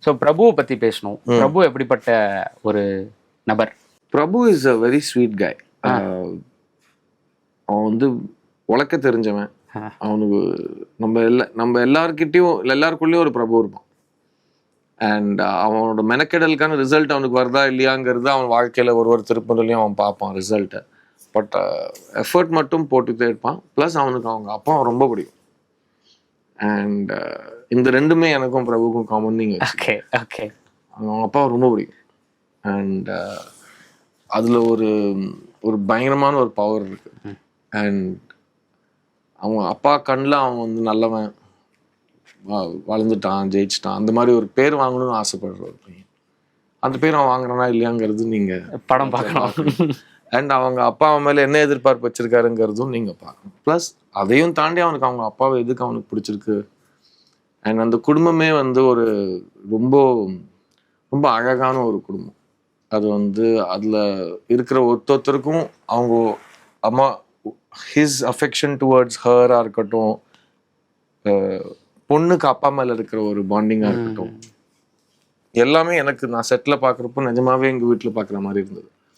So பிரபுவை பத்தி பேசணும். பிரபு எப்படிப்பட்ட ஒரு நபர்? Prabhu is a very sweet guy. அவன் வந்து உழைக்க தெரிஞ்சவன். அவனுக்கு நம்ம எல்லாருக்குள்ளேயும் ஒரு பிரபு இருப்பான். அண்ட் அவனோட மெனக்கெடலுக்கான ரிசல்ட் அவனுக்கு வருதா இல்லையாங்கிறது அவன் வாழ்க்கையில ஒரு திருப்பதிலையும் அவன் பார்ப்பான் ரிசல்ட்டை. பட் எஃபர்ட் மட்டும் போட்டுக்கிட்டே இருப்பான். ப்ளஸ் அவனுக்கு அவங்க அப்பாவை ரொம்ப பிடிக்கும். அண்ட் இந்த ரெண்டுமே எனக்கும் பிரபுக்கும் காமன். நீங்க அவங்க அப்பாவை ரொம்ப பிடிக்கும். அண்ட் அதுல ஒரு பயங்கரமான ஒரு பவர் இருக்கு. அண்ட் அவங்க அப்பா கண்ணில் அவன் வந்து நல்லவன், வளர்ந்துட்டான், ஜெயிச்சிட்டான், அந்த மாதிரி ஒரு பேர் வாங்கணும்னு ஆசைப்படுற ஒரு பையன். அந்த பேர் அவன் வாங்குறானா இல்லையாங்கிறது நீங்க படம் பார்க்கலாம். அண்ட் அவங்க அப்பா அவன் மேல என்ன எதிர்பார்ப்பு வச்சிருக்காருங்கிறதும் நீங்க பார்க்கணும். ப்ளஸ் அதையும் தாண்டி அவனுக்கு அவங்க அப்பாவை எதுக்கு அவனுக்கு பிடிச்சிருக்கு. அண்ட் அந்த குடும்பமே வந்து ஒரு ரொம்ப ரொம்ப அழகான ஒரு குடும்பம். அது வந்து அதுல இருக்கிற ஒருத்தருக்கும் அவங்க அம்மா ஹிஸ் அஃபெக்ஷன் டுவர்ட்ஸ் ஹரா இருக்கட்டும், பொண்ணுக்கு அப்பா மேல இருக்கிற ஒரு பாண்டிங்கா இருக்கட்டும், எல்லாமே எனக்கு நான் செட்டில் பார்க்குறப்போ நிஜமாவே எங்க வீட்டில் பார்க்குற மாதிரி இருந்தது.